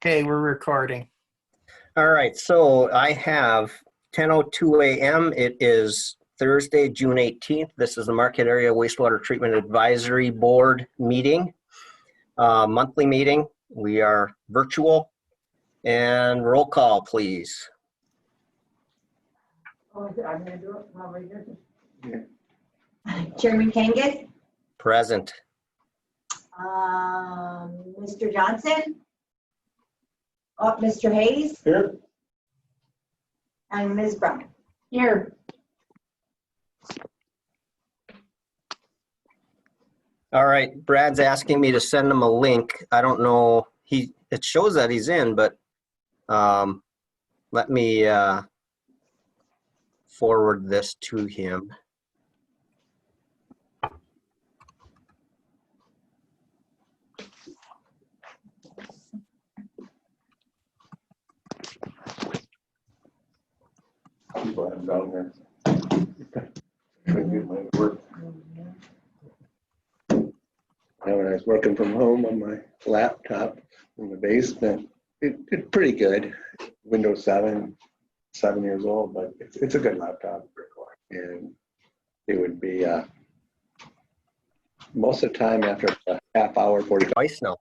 Okay, we're recording. All right, so I have 10:02 a.m. It is Thursday, June 18th. This is the Marquette Area Wastewater Treatment Advisory Board meeting, monthly meeting. We are virtual, and roll call, please. I'm going to do it. Chairman Kangas? Present. Mr. Johnson? Oh, Mr. Hayes? Here. And Ms. Brown? Here. All right, Brad's asking me to send him a link. I don't know, it shows that he's in, but let me forward this to him. People have down here. Couldn't get my work. When I was working from home on my laptop in the basement, it did pretty good. Windows 7 years old, but it's a good laptop. And it would be most of the time after a half hour, 45. Twice now.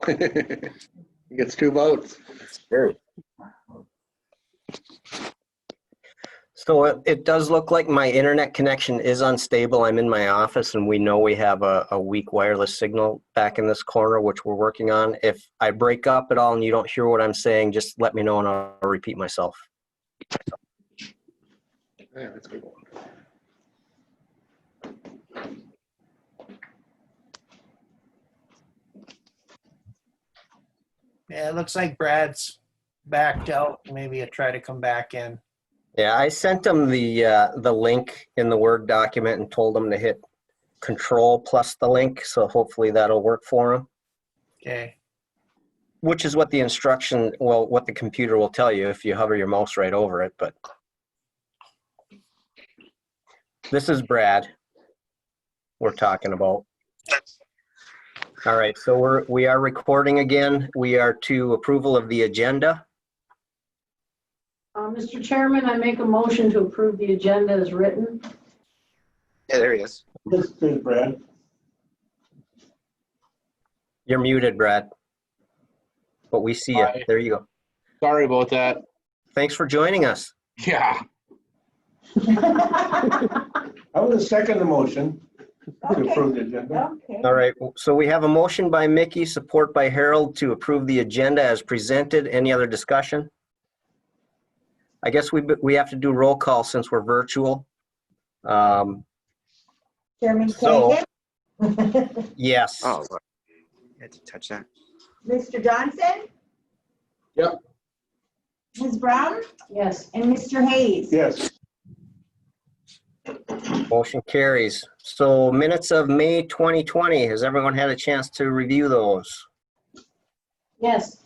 He gets 2 votes. Sure. So it does look like my internet connection is unstable. I'm in my office and we know we have a weak wireless signal back in this corner, which we're working on. If I break up at all and you don't hear what I'm saying, just let me know and I'll repeat myself. Yeah, that's a good one. Yeah, it looks like Brad's backed out. Maybe I'll try to come back in. Yeah, I sent him the link in the Word document and told him to hit Control plus the link. So hopefully that'll work for him. Okay. Which is what the instruction, well, what the computer will tell you if you hover your mouse right over it. But this is Brad we're talking about. All right, so we are recording again. We are to approval of the agenda. Mr. Chairman, I make a motion to approve the agenda as written. Yeah, there he is. This is Brad. You're muted, Brad. But we see you. Hi. There you go. Sorry about that. Thanks for joining us. Yeah. I was second the motion to approve the agenda. Okay. All right, so we have a motion by Mickey, support by Harold to approve the agenda as presented. Any other discussion? I guess we have to do roll call since we're virtual. Chairman So- Kangas? Yes. Oh, look. You had to touch that. Mr. Johnson? Yep. Ms. Brown? Yes. And Mr. Hayes? Yes. Motion carries. So minutes of May 2020, has everyone had a chance to review those? Yes.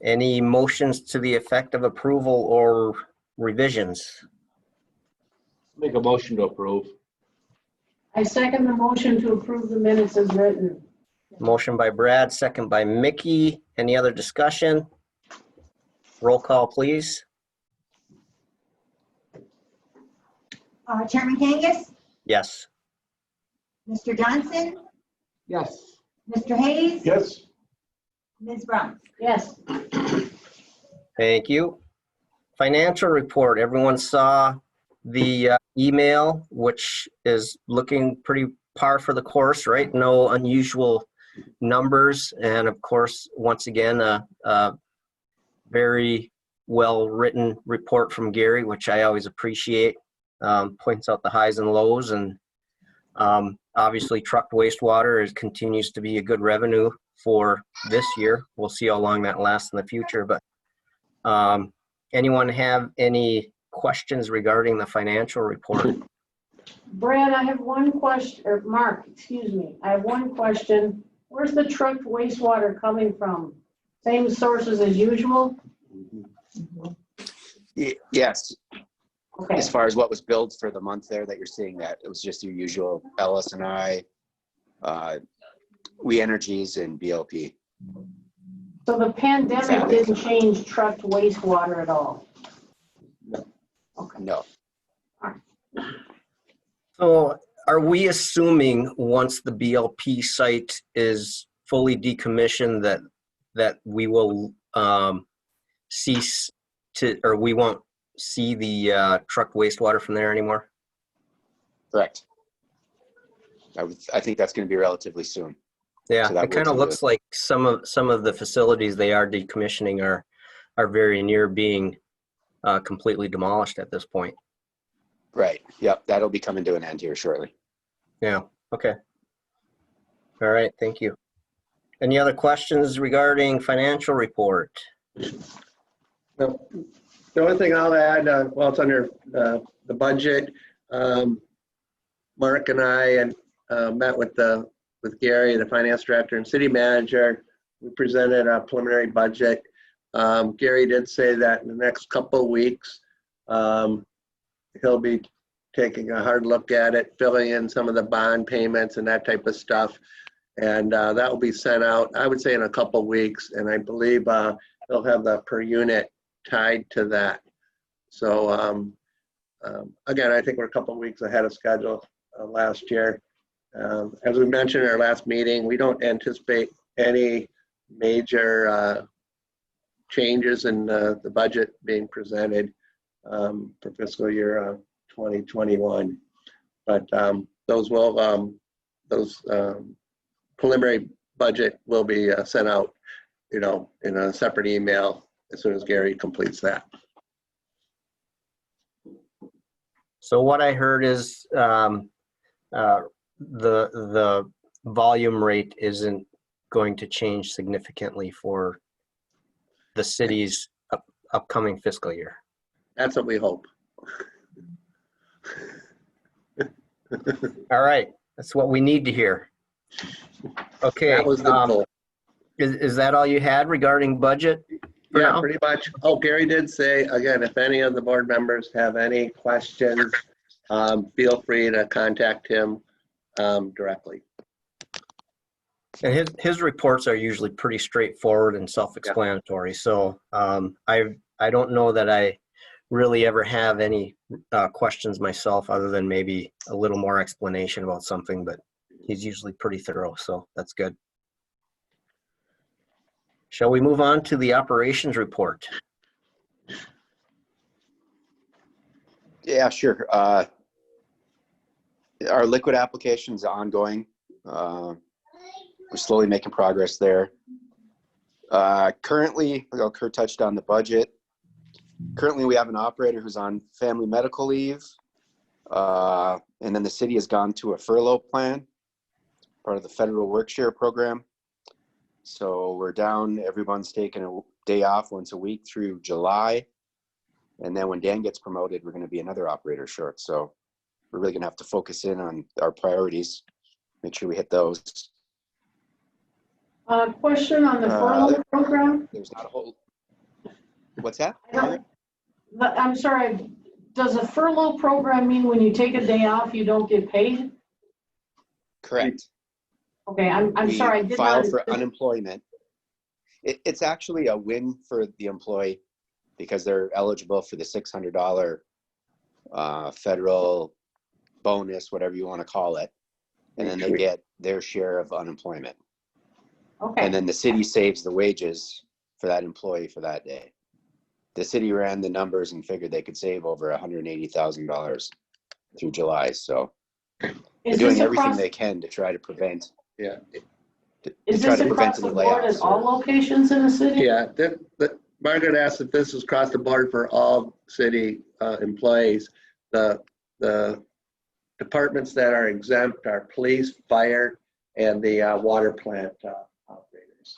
Any motions to the effect of approval or revisions? Make a motion to approve. I second the motion to approve the minutes as written. Motion by Brad, second by Mickey. Any other discussion? Roll call, please. Chairman Kangas? Yes. Mr. Johnson? Yes. Mr. Hayes? Yes. Ms. Brown? Yes. Thank you. Financial report. Everyone saw the email, which is looking pretty par for the course, right? No unusual numbers. And of course, once again, a very well-written report from Gary, which I always appreciate. Points out the highs and lows, and obviously trucked wastewater continues to be a good revenue for this year. We'll see how long that lasts in the future, but anyone have any questions regarding the financial report? Brad, I have one question, or Mark, excuse me. I have one question. Where's the trucked wastewater coming from? Same sources as usual? Yes. Okay. As far as what was billed for the month there that you're seeing, that it was just your usual LS&I, We Energies and BLP. So the pandemic Exactly. didn't change trucked wastewater at all? No. So are we assuming once the BLP site is fully decommissioned that we will cease to, or we won't see the truck wastewater from there anymore? Correct. I think that's going to be relatively soon. Yeah, So that it kind of works looks like some of the facilities they are decommissioning are very near being completely demolished at this point. Right. Yep. That'll be coming to an end here shortly. Yeah, okay. All right, thank you. Any other questions regarding financial report? No. The only thing I'll add, well, it's under the budget. Mark and I met with Gary, the finance director and city manager. We presented a preliminary budget. Gary did say that in the next couple of weeks, he'll be taking a hard look at it, filling in some of the bond payments and that type of stuff. And that will be sent out, I would say, in a couple of weeks. And I believe they'll have the per unit tied to that. So again, I think we're a couple of weeks ahead of schedule last year. As we mentioned in our last meeting, we don't anticipate any major changes in the budget being presented for fiscal year 2021. But those preliminary budget will be sent out, in a separate email as soon as Gary completes that. So what I heard is the volume rate isn't going to change significantly for the city's upcoming fiscal year. That's what we hope. All right, that's what we need to hear. Okay, That was the goal. is that all you had regarding budget? for Yeah, now? pretty much. Oh, Gary did say, again, if any of the board members have any questions, feel free to contact him directly. And his reports are usually pretty straightforward and self-explanatory. So I don't know that I really ever have any questions myself, other than maybe a little more explanation about something, but he's usually pretty thorough, so that's good. Shall we move on to the operations report? Yeah, sure. Our liquid application is ongoing. We're slowly making progress there. Currently, Kurt touched on the budget. Currently, we have an operator who's on family medical leave. And then the city has gone to a furlough plan, part of the federal work share program. So we're down, everyone's taking a day off once a week through July. And then when Dan gets promoted, we're going to be another operator short. So we're really going to have to focus in on our priorities, make sure we hit those. Question on the furlough program? There's not a whole, what's that? I'm sorry, does a furlough program mean when you take a day off, you don't get paid? Correct. Okay, I'm We sorry, I did file not. for unemployment. It's actually a win for the employee because they're eligible for the $600 federal bonus, whatever you want to call it. And then they get their share of unemployment. Okay, And then the city saves the wages for that employee for that day. The city ran the numbers and figured they could save over $180,000 through July. So they're is doing this everything across, they can to try to prevent. Yeah. is try this to across prevent the any board at layoffs. all locations in the city? Yeah, Margaret asked if this is across the board for all city employees. The departments that are exempt are police, fire, and the water plant operators.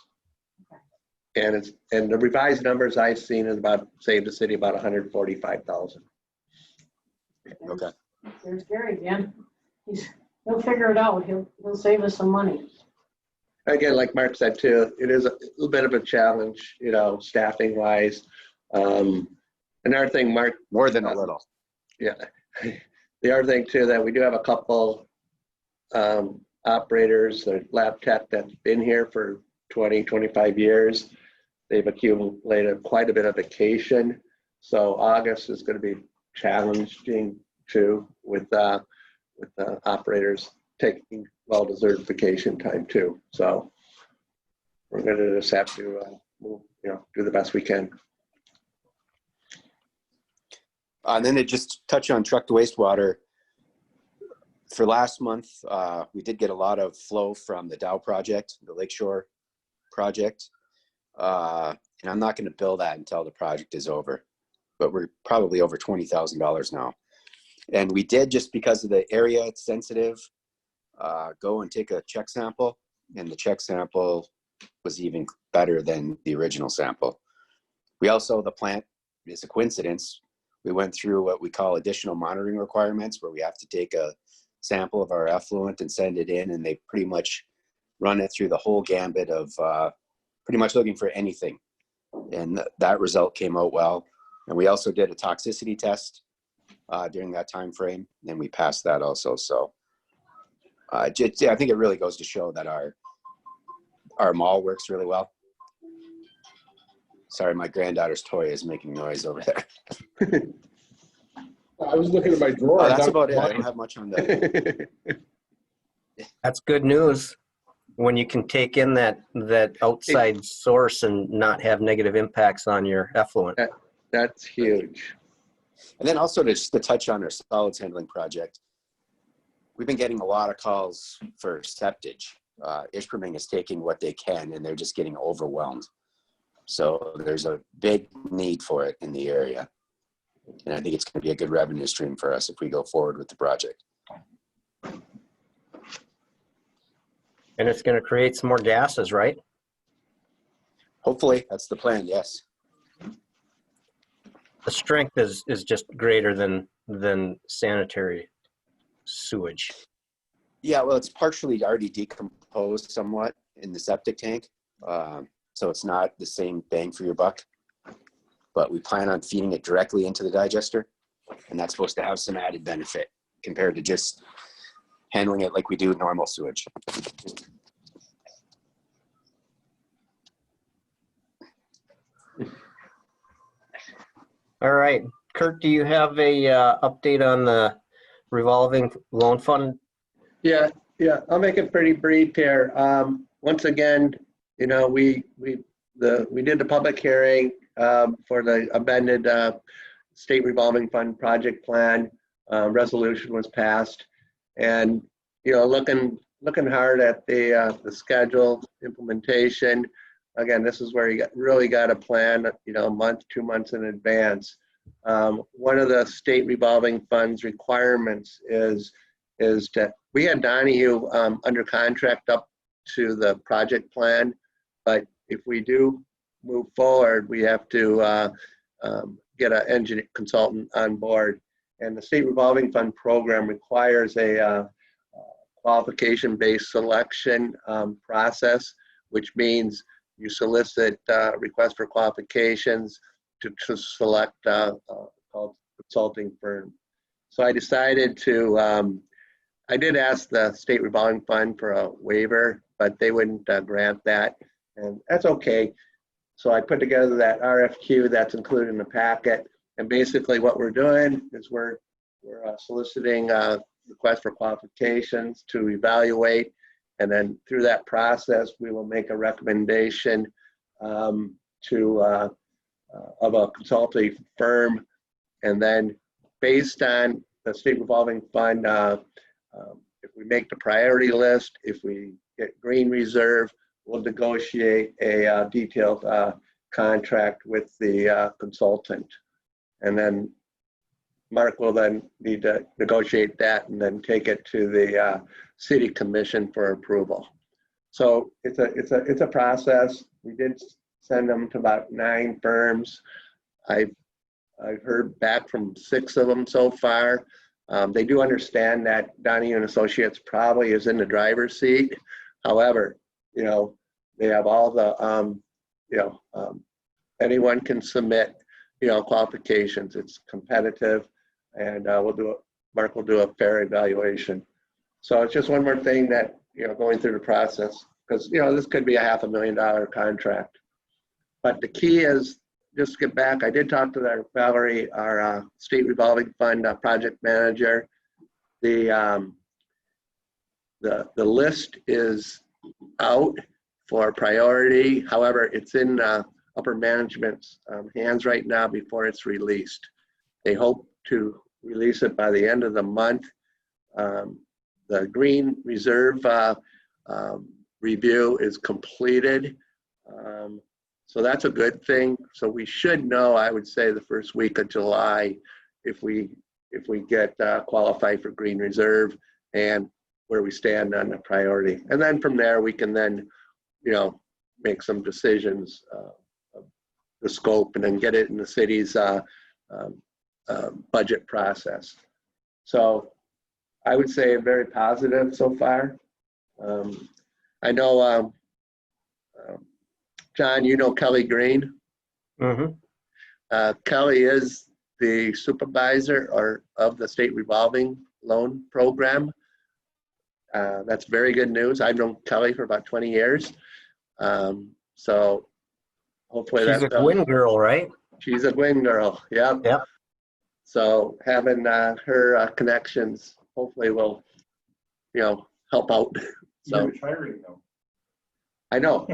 And the revised numbers I've seen is about, save the city about $145,000. Okay. There's Gary again. He'll figure it out. He'll save us some money. Again, like Mark said too, it is a little bit of a challenge, staffing wise. Another thing, Mark. More than a little. Yeah. The other thing too, that we do have a couple operators, the lab tech that's been here for 20, 25 years. They've accumulated quite a bit of vacation. So August is going to be challenging too, with the operators taking well-deserved vacation time too. So we're going to just have to do the best we can. And then to just touch on truck to wastewater, for last month, we did get a lot of flow from the Dow project, the Lakeshore project. And I'm not going to bill that until the project is over, but we're probably over $20,000 now. And we did, just because of the area it's sensitive, go and take a check sample, and the check sample was even better than the original sample. We also, the plant, is a coincidence, we went through what we call additional monitoring requirements, where we have to take a sample of our effluent and send it in, and they pretty much run it through the whole gambit of pretty much looking for anything. And that result came out well. And we also did a toxicity test during that time frame, and we passed that also. So I think it really goes to show that our mall works really well. Sorry, my granddaughter's toy is making noise over there. I was looking at my drawer. Oh, that's about it. I don't have much on that. That's good news when you can take in that outside source and not have negative impacts on your effluent. That's huge. And then also just to touch on our solids handling project, we've been getting a lot of calls for septage. Ishpeming is taking what they can, and they're just getting overwhelmed. So there's a big need for it in the area. And I think it's going to be a good revenue stream for us if we go forward with the project. And it's going to create some more gases, right? Hopefully, that's the plan, yes. The strength is just greater than sanitary sewage. Yeah, well, it's partially already decomposed somewhat in the septic tank. So it's not the same bang for your buck, but we plan on feeding it directly into the digester, and that's supposed to have some added benefit compared to just handling it like we do normal sewage. All right, Kurt, do you have a update on the revolving loan fund? Yeah, I'll make it pretty brief here. Once again, we did the public hearing for the amended state revolving fund project plan. Resolution was passed, and looking hard at the schedule implementation. Again, this is where you really got to plan, a month, 2 months in advance. One of the state revolving funds requirements is that we had Donahue under contract up to the project plan, but if we do move forward, we have to get an engineer consultant on board. And the state revolving fund program requires a qualification-based selection process, which means you solicit requests for qualifications to select called consulting firm. So I decided to, I did ask the state revolving fund for a waiver, but they wouldn't grant that, and that's okay. So I put together that RFQ that's included in the packet, and basically what we're doing is we're soliciting requests for qualifications to evaluate, and then through that process we will make a recommendation of a consulting firm, and then based on the state revolving fund, if we make the priority list, if we get green reserve, we'll negotiate a detailed contract with the consultant. And then Mark will then need to negotiate that and then take it to the city commission for approval. So it's a process. We did send them to about 9 firms. I've heard back from 6 of them so far. They do understand that Donahue and Associates probably is in the driver's seat. However, they have all the, anyone can submit, qualifications. It's competitive, and Mark will do a fair evaluation. So it's just one more thing that going through the process, because, this could be a $500,000 contract. But the key is, just to get back, I did talk to Valerie, our state revolving fund project manager. The list is out for priority. However, it's in upper management's hands right now before it's released. They hope to release it by the end of the month. The Green Reserve review is completed. So that's a good thing. So we should know, I would say, the first week of July if we get qualified for Green Reserve and where we stand on the priority. And then from there, we can then, make some decisions of the scope and then get it in the city's budget process. So I would say very positive so far. I know, John, Kelly Green. Mm-hmm. Kelly is the supervisor of the state revolving loan program. That's very good news. I've known Kelly for about 20 years. So hopefully She's a Gwyn girl, right? She's a Gwyn girl. Yep. Yep. So having her connections hopefully will, help out. So You're retiring though. I know.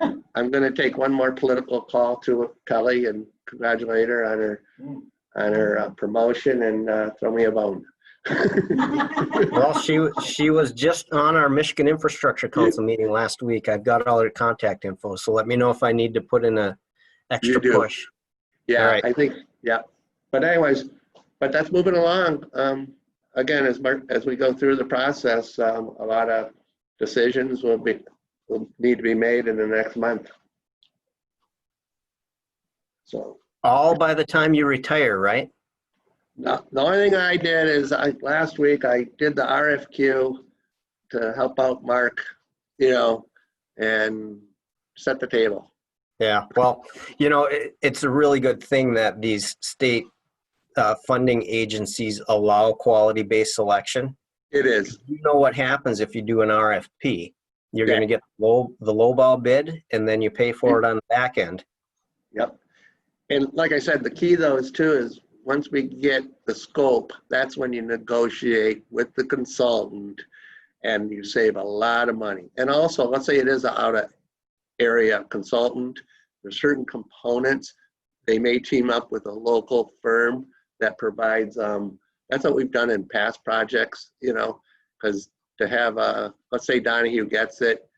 I'm going to take one more political call to Kelly and congratulate her on her promotion and throw me a bone. Well, she was just on our Michigan Infrastructure Council meeting last week. I've got all her contact info, so let me know if I need to put in a extra You do. push. Yeah, All right. I think, yeah. But anyways, that's moving along. Again, as we go through the process, a lot of decisions will need to be made in the next month. So All by the time you retire, right? the only thing I did is last week I did the RFQ to help out Mark, and set the table. Yeah, well, it's a really good thing that these state funding agencies allow quality-based selection. It is. You know what happens if you do an RFP. You're Yeah. going to get the lowball bid, and then you pay for it on the back end. Yep. And like I said, the key though is once we get the scope, that's when you negotiate with the consultant and you save a lot of money. And also, let's say it is an out of area consultant, there's certain components, they may team up with a local firm that provides, that's what we've done in past projects, because to have, let's say Donahue gets it,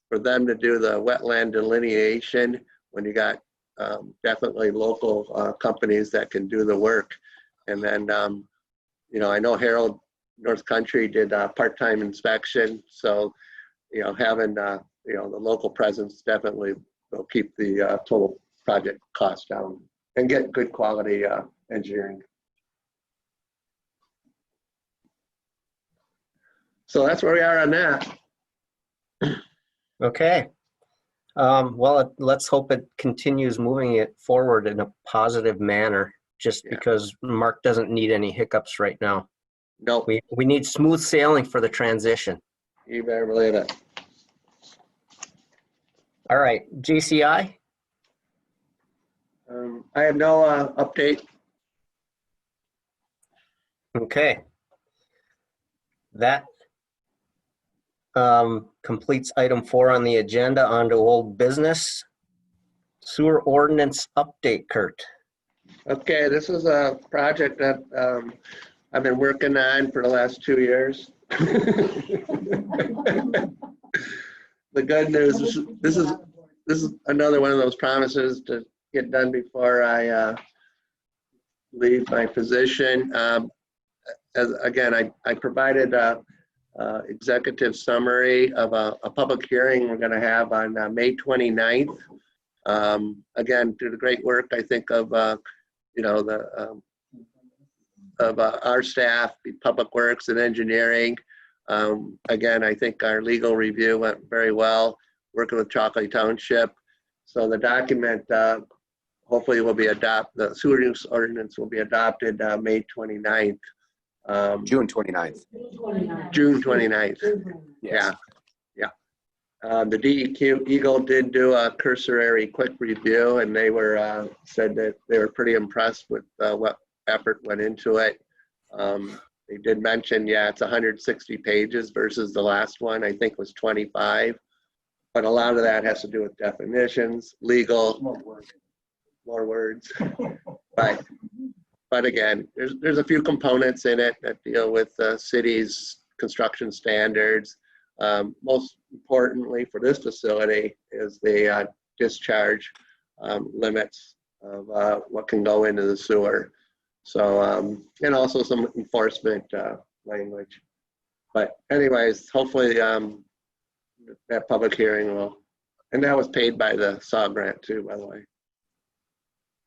for them to do the wetland delineation, when you got definitely local companies that can do the work. And then, I know Harold North Country did part-time inspection. So, having, the local presence definitely will keep the total project cost down and get good quality engineering. So that's where we are on that. Okay. Well, let's hope it continues moving it forward in a positive manner, just Yeah. because Mark doesn't need any hiccups right now. No, We need smooth sailing for the transition. you better believe it. All right, JCI? I have no update. Okay. That completes item 4 on the agenda. On to old business. Sewer ordinance update, Kurt. Okay, this is a project that I've been working on for the last 2 years. The good news is this is another one of those promises to get done before I leave my position. Again, I provided a executive summary of a public hearing we're going to have on May 29th. Again, through the great work, I think, of our staff, Public Works and Engineering. Again, I think our legal review went very well, working with Chalkley Township. So the document hopefully will be the sewer use ordinance will be adopted May 29th. June 29th. June 29th. Yeah. The DEQ Eagle did do a cursory quick review, and they were said that they were pretty impressed with what effort went into it. They did mention, yeah, it's 160 pages versus the last one, I think was 25. But a lot of that has to do with definitions, legal, more words. But again, there's a few components in it that deal with the city's construction standards. Most importantly for this facility is the discharge limits of what can go into the sewer. So, and also some enforcement language. But anyways, hopefully that public hearing will, and that was paid by the SAW grant too, by the way.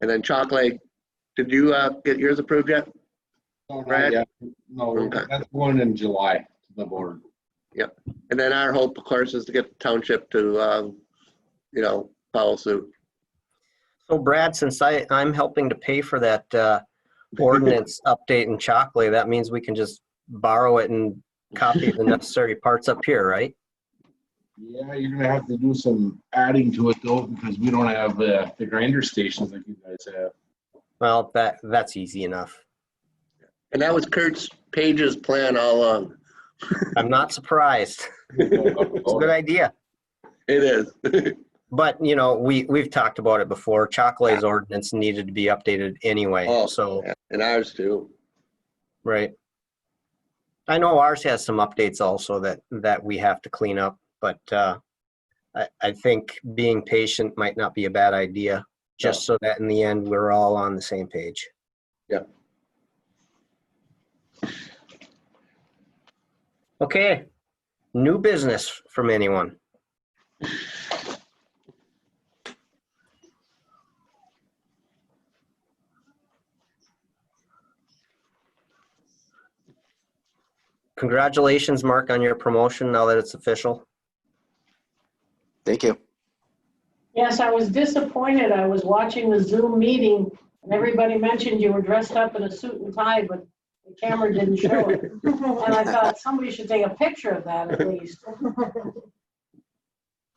And then Chalk Lake, did you get yours approved yet? No, Brad? not yet. No, Okay. that's going in July to the board. Yep. And then our hope, of course, is to get the township to, follow suit. So Brad, since I'm helping to pay for that ordinance update in Chocolate, that means we can just borrow it and copy the necessary parts up here, right? Yeah, you're gonna have to do some adding to it though, because we don't have the grinder stations like you guys have. Well, that's easy enough. And that was Kurt's Page's plan all along. I'm not surprised. It's a good idea. It is. But, we've talked about it before. Chocolate's ordinance needed to be updated anyway, Oh, so, yeah, and ours too. right. I know ours has some updates also that we have to clean up, but I think being patient might not be a bad idea, just so that in the end, we're all on the same page. Yeah. Okay, new business from anyone? Congratulations, Mark, on your promotion now that it's official. Thank you. Yes, I was disappointed. I was watching the Zoom meeting and everybody mentioned you were dressed up in a suit and tie, but the camera didn't show it. And I thought somebody should take a picture of that at least.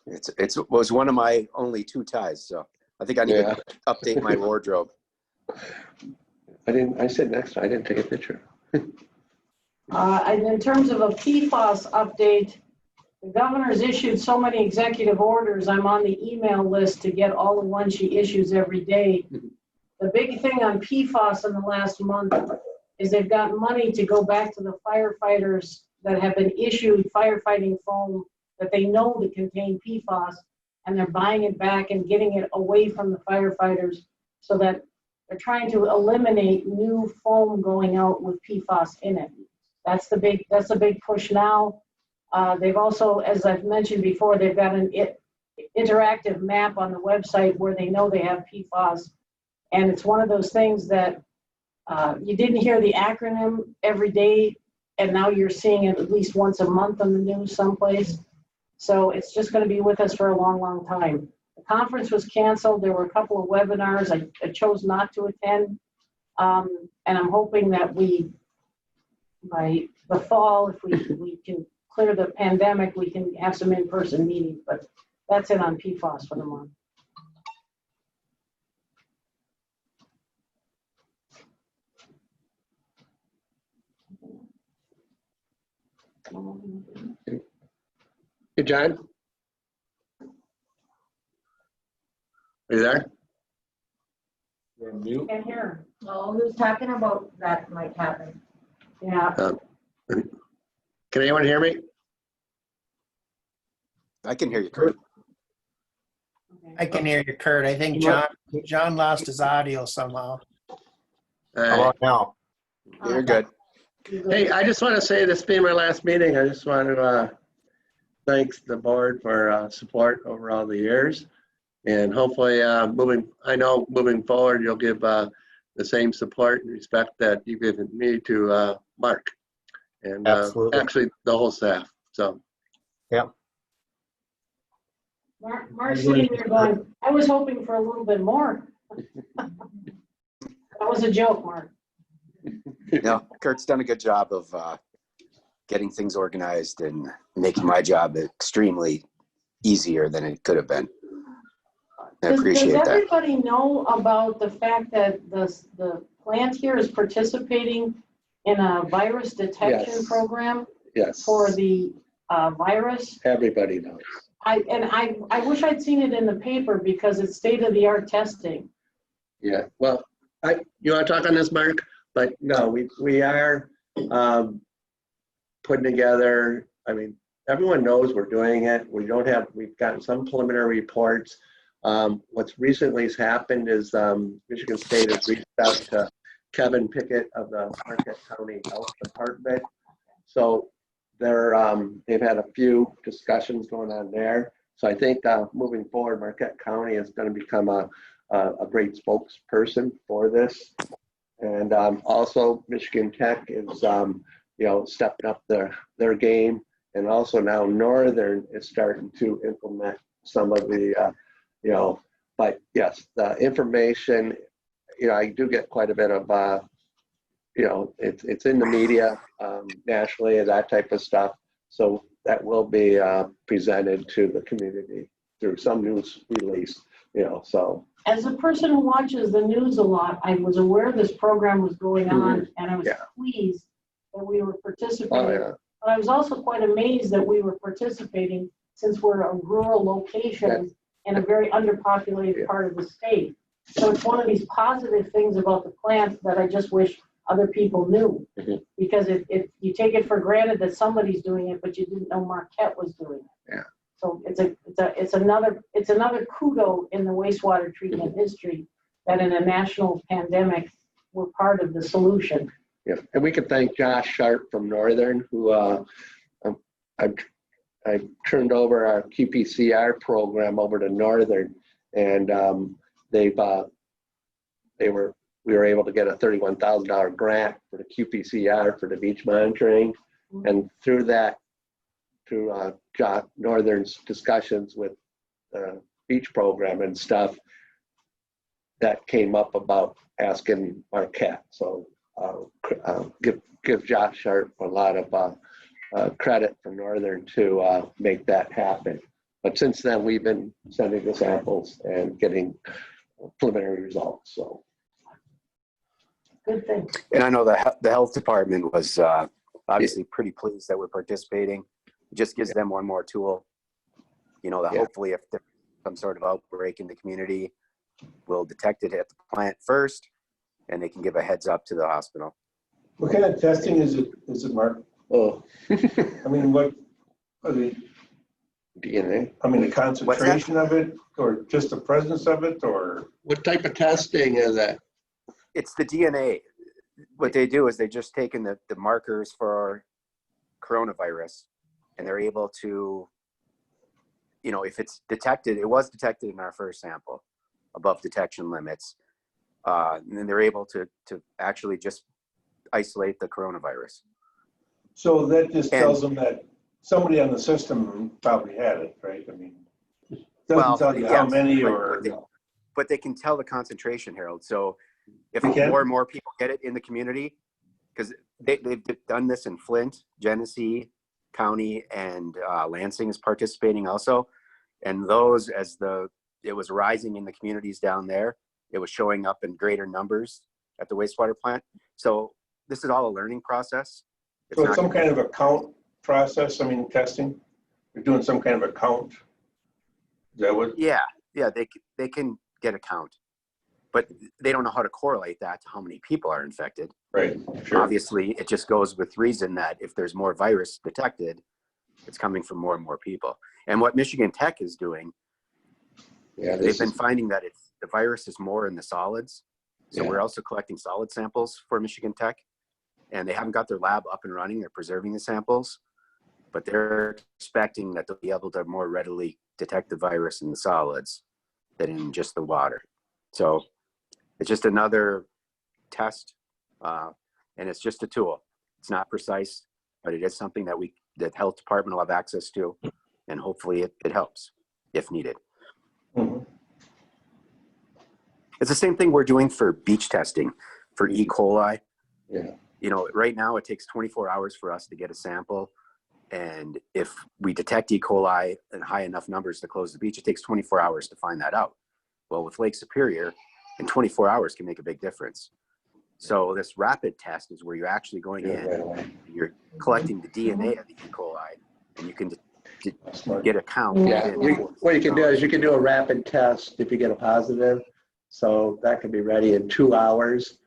It was one of my only 2 ties, so I think I need to update my wardrobe. I said next, I didn't take a picture. And in terms of a PFAS update, the governor's issued so many executive orders. I'm on the email list to get all the ones she issues every day. The big thing on PFAS in the last month is they've got money to go back to the firefighters that have been issued firefighting foam that they know that contain PFAS, and they're buying it back and getting it away from the firefighters so that they're trying to eliminate new foam going out with PFAS in it. That's the big push now. They've also, as I've mentioned before, they've got an interactive map on the website where they know they have PFAS. And it's one of those things that you didn't hear the acronym every day, and now you're seeing it at least once a month on the news someplace. So it's just going to be with us for a long, long time. The conference was canceled. There were a couple of webinars. I chose not to attend. And I'm hoping that by the fall, if we can clear the pandemic, we can have some in-person meetings. But that's it on PFAS for the month. Hey, John? Are you there? You're on mute. Can't hear. Oh, who's talking about that might happen? Yeah. Can anyone hear me? I can hear you, Kurt. I can hear you, Kurt. I think John lost his audio somehow. How about now? You're good. Hey, I just want to say this being my last meeting, I just want to thank the board for support over all the years. And hopefully moving forward, you'll give the same support and respect that you've given me to Mark. And Absolutely. actually the whole staff. So. Yep. Mark's sitting there going, I was hoping for a little bit more. That was a joke, Mark. No, Kurt's done a good job of getting things organized and making my job extremely easier than it could have been. I Does appreciate that. everybody know about the fact that the plant here is participating in a virus detection Yes. program Yes. for the virus? Everybody knows. I wish I'd seen it in the paper because it's state-of-the-art testing. Yeah, well, you want to talk on this, Mark? But no, we are putting together, I mean, everyone knows we're doing it. We've gotten some preliminary reports. What's recently has happened is Michigan State has reached out to Kevin Pickett of the Marquette County Health Department. So they've had a few discussions going on there. So I think moving forward, Marquette County is going to become a great spokesperson for this. And also Michigan Tech is, stepping up their game. And also now Northern is starting to implement some of the, but yes, the information, I do get quite a bit of, it's in the media nationally and that type of stuff. So that will be presented to the community through some news release, so. As a person who watches the news a lot, I was aware this program was going on, and I was pleased that we were participating. Oh, yeah. But I was also quite amazed that we were participating since we're a rural location in a very underpopulated part of the state. So it's one of these positive things about the plant that I just wish other people knew. Because you take it for granted that somebody's doing it, but you didn't know Marquette was doing it. Yeah. So it's another kudo in the wastewater treatment history that in a national pandemic, we're part of the solution. Yeah, and we can thank Josh Sharp from Northern, who I turned over our QPCR program over to Northern, and we were able to get a $31,000 grant for the QPCR for the beach monitoring, and through that, through Northern's discussions with the beach program and stuff, that came up about asking Marquette. So give Josh Sharp a lot of credit for Northern to make that happen. But since then, we've been sending the samples and getting preliminary results. So Good thing. And I know the health department was obviously pretty pleased that we're participating. It just gives them one more tool, that hopefully if there's some sort of outbreak in the community, we'll detect it at the plant first, and they can give a heads up to the hospital. What kind of testing is it, Mark? Oh, I mean, what are the DNA. I mean, the concentration of it, or just the presence of it, or? What type of testing is that? It's the DNA. What they do is they just taken the markers for coronavirus, and they're able to, if it's detected, it was detected in our first sample above detection limits. And then they're able to actually just isolate the coronavirus. So that just tells them that somebody on the system probably had it, right? I mean, it doesn't tell you how many or. But they can tell the concentration, Harold. So if They can? more and more people get it in the community, because they've done this in Flint, Genesee County, and Lansing is participating also. And those, it was rising in the communities down there, it was showing up in greater numbers at the wastewater plant. So this is all a learning process. So it's some kind of a count process, testing? You're doing some kind of a count? Is that what? Yeah, they can get a count, but they don't know how to correlate that to how many people are infected. Right, sure. Obviously, it just goes with reason that if there's more virus detected, it's coming from more and more people. And what Michigan Tech is doing, they've been finding that the virus is more in the solids. So we're also collecting solid samples for Michigan Tech, and they haven't got their lab up and running. They're preserving the samples, but they're expecting that they'll be able to more readily detect the virus in the solids than in just the water. So it's just another test, and it's just a tool. It's not precise, but it is something that the health department will have access to, and hopefully it helps if needed. Mm-hmm. It's the same thing we're doing for beach testing for E. coli. Yeah. Right now it takes 24 hours for us to get a sample, And if we detect E. coli in high enough numbers to close the beach, it takes 24 hours to find that out. Well, with Lake Superior, in 24 hours can make a big difference. So this rapid test is where you're actually going in, you're collecting the DNA of the E. coli, and you can get a count. Yeah, what you can do is you can do a rapid test if you get a positive. So that can be ready in 2 hours.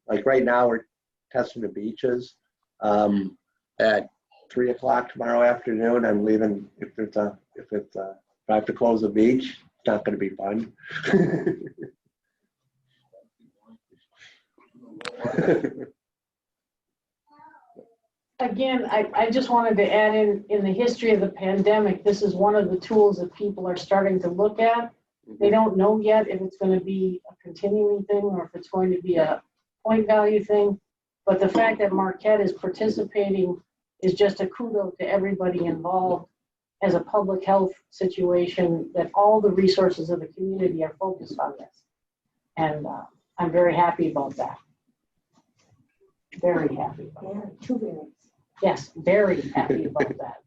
Like right now, we're testing the beaches. At 3 o'clock tomorrow afternoon, I'm leaving. If I have to close the beach, it's not going to be fun. Again, I just wanted to add in the history of the pandemic, this is one of the tools that people are starting to look at. They don't know yet if it's going to be a continuing thing or if it's going to be a point value thing. But the fact that Marquette is participating is just a kudo to everybody involved as a public health situation, that all the resources of the community are focused on this. And I'm very happy about that. Very happy about that. Yeah, 2 minutes. Yes, very happy about that.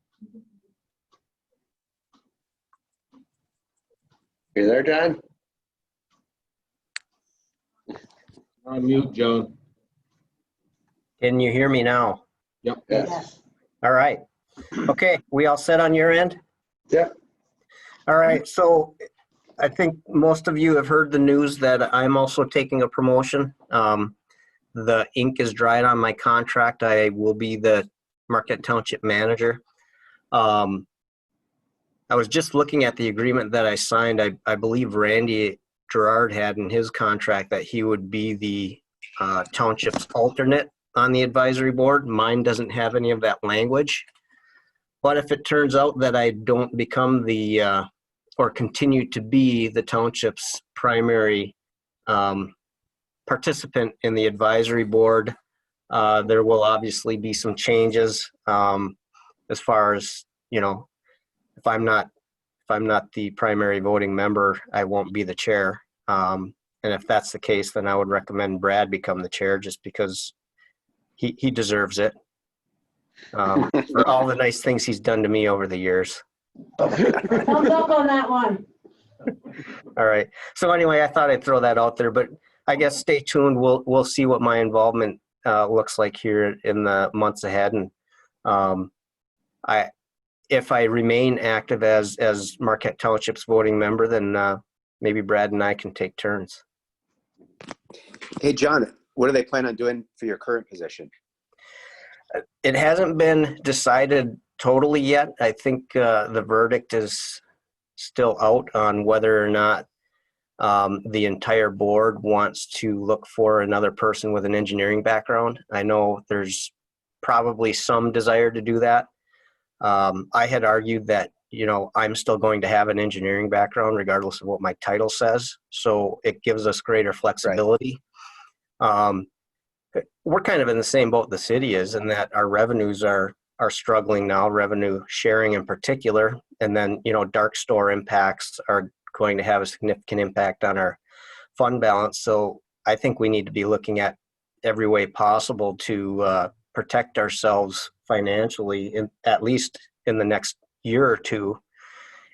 You there, John? On mute, Joan. Can you hear me now? Yep. Yes. All right. Okay, we all set on your end? Yep. All right, so I think most of you have heard the news that I'm also taking a promotion. The ink is dried on my contract. I will be the Marquette Township manager. I was just looking at the agreement that I signed. I believe Randy Gerard had in his contract that he would be the township's alternate on the advisory board. Mine doesn't have any of that language. But if it turns out that I don't become the, or continue to be the township's primary participant in the advisory board, there will obviously be some changes as far as, you know, if I'm not the primary voting member, I won't be the chair. And if that's the case, then I would recommend Brad become the chair, just because he deserves it for all the nice things he's done to me over the years. Thumbs up on that one. All right. So anyway, I thought I'd throw that out there, but I guess stay tuned. We'll see what my involvement looks like here in the months ahead. And if I remain active as Marquette Township's voting member, then maybe Brad and I can take turns. Hey, John, what do they plan on doing for your current position? It hasn't been decided totally yet. I think the verdict is still out on whether or not the entire board wants to look for another person with an engineering background. I know there's probably some desire to do that. I had argued that, you know, I'm still going to have an engineering background regardless of what my title says. So it gives us greater flexibility. Right. We're kind of in the same boat the city is, in that our revenues are struggling now, revenue sharing in particular. And then, you know, dark store impacts are going to have a significant impact on our fund balance. So I think we need to be looking at every way possible to protect ourselves financially, at least in the next year or two.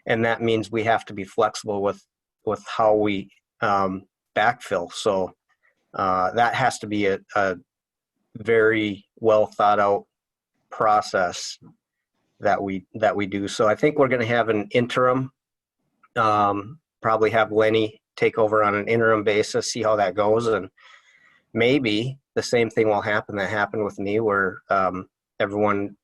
And that means we have to be flexible with how we backfill. So that has to be a very well thought out process that we do. So I think we're going to have an interim, probably have Lenny take over on an interim basis, see how that goes. And maybe the same thing will happen that happened with me, where everyone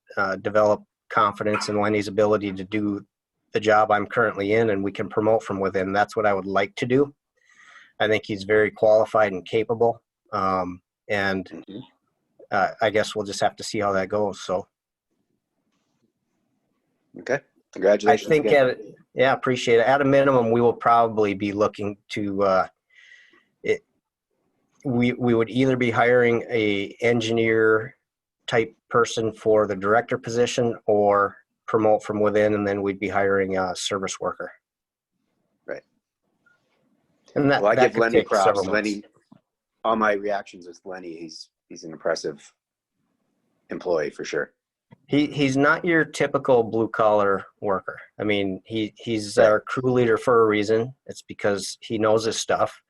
develop confidence in Lenny's ability to do the job I'm currently in, and we can promote from within. That's what I would like to do. I think he's very qualified and capable. And I guess we'll just have to see how that goes. So. Okay. Congratulations. I think yeah, appreciate it. At a minimum, we will probably be looking to, we would either be hiring a engineer type person for the director position, or promote from within, and then we'd be hiring a service worker. Right. And that, well, I that give could Lenny take props. several months. Lenny, all my reactions with Lenny, he's an impressive employee for sure. He's not your typical blue collar worker. I mean, he's our crew leader for a reason. It's because he knows his stuff.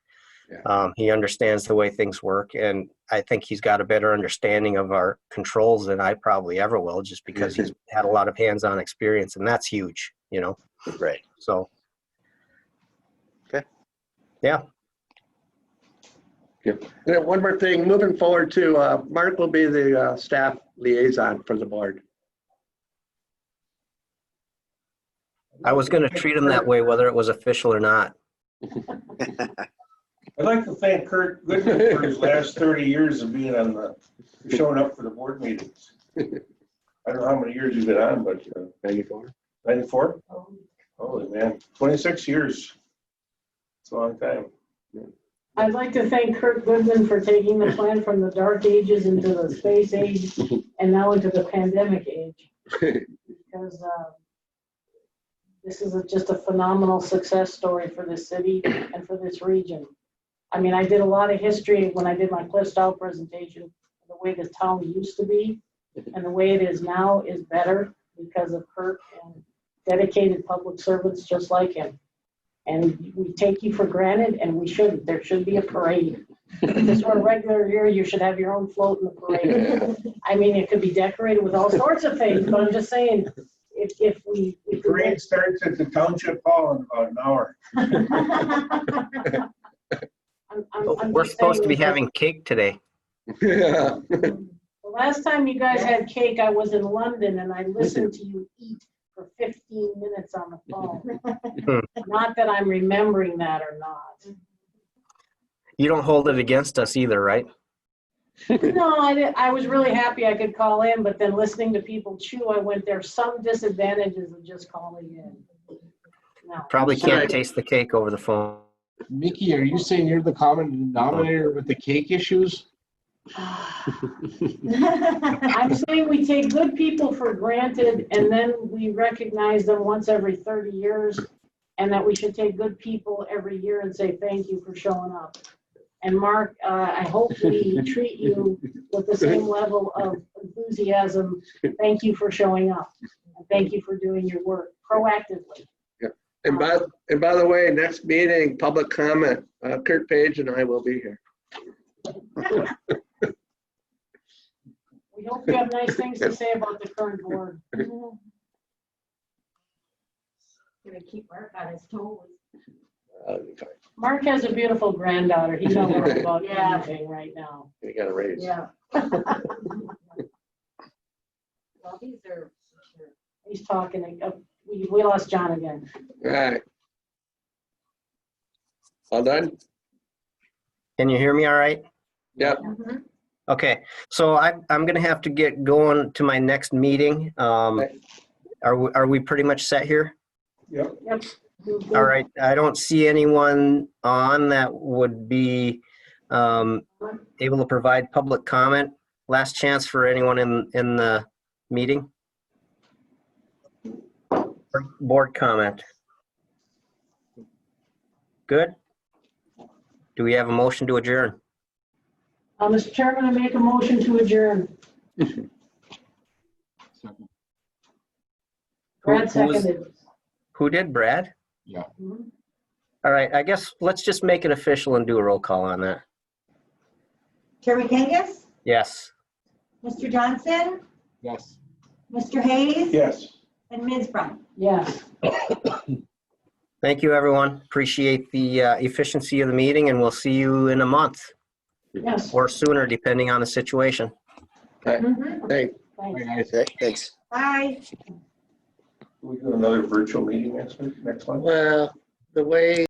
Yeah. He understands the way things work, and I think he's got a better understanding of our controls than I probably ever will, just because he's had a lot of hands-on experience, and that's huge, you know? Right. So. Okay. Yeah. Yeah. One more thing, moving forward too, Mark will be the staff liaison for the board. I was going to treat him that way, whether it was official or not. I'd like to thank Kurt Goodman for his last 30 years of being showing up for the board meetings. I don't know how many years you've been on, but 94. 94? Holy man, 26 years. It's a long time. I'd like to thank Kurt Goodman for taking the plan from the dark ages into the space age and now into the pandemic age. Because this is just a phenomenal success story for this city and for this region. I mean, I did a lot of history when I did my Cliff Style presentation. The way the town used to be and the way it is now is better because of Kurt and dedicated public servants just like him. And we take you for granted, and we shouldn't. There should be a parade. If this were a regular year, you should have your own float in the parade. I mean, it could be decorated with all sorts of things, but I'm just saying, if we... The parade starts at the township hall in about an hour. We're supposed to be having cake today. Yeah. The last time you guys had cake, I was in London, and I listened to you eat for 15 minutes on the phone. Not that I'm remembering that or not. You don't hold it against us either, right? No, I was really happy I could call in, but then listening to people chew, I went, there's some disadvantages of just calling in. No. Probably can't taste the cake over the phone. Mickey, are you saying you're the common denominator with the cake issues? I'm saying we take good people for granted and then we recognize them once every 30 years and that we should take good people every year and say thank you for showing up. And Mark, I hope we treat you with the same level of enthusiasm. Thank you for showing up. And thank you for doing your work proactively. Yeah. And by the way, next meeting, public comment, Kurt Page and I will be here. We hope you have nice things to say about the current board. Gonna keep Mark on his toes. Mark has a beautiful granddaughter. He's not worried about Yeah. anything right now. You got a raise. Yeah. Well, these are, He's talking. We lost John again. All right. All done? Can you hear me all right? Yep. Mhm. Okay, so I'm going to have to get going to my next meeting. Are we pretty much set here? Yep. Yep. All right, I don't see anyone on that would be able to provide public comment. Last chance for anyone in the meeting. Board comment. Good. Do we have a motion to adjourn? Mr. Chairman, I make a motion to adjourn. Brad seconded. Who did, Brad? Yeah. Mhm. All right, I guess let's just make it official and do a roll call on that. Chairman Kangas, Yes. Mr. Johnson, Yes. Mr. Hayes, Yes. and Ms. Brown. Yes. Thank you, everyone. Appreciate the efficiency of the meeting, and we'll see you in a month Yes. or sooner, depending on the situation. Mhm. Hey, Thanks. Okay, thanks. Bye. We do another virtual meeting next month? well, the way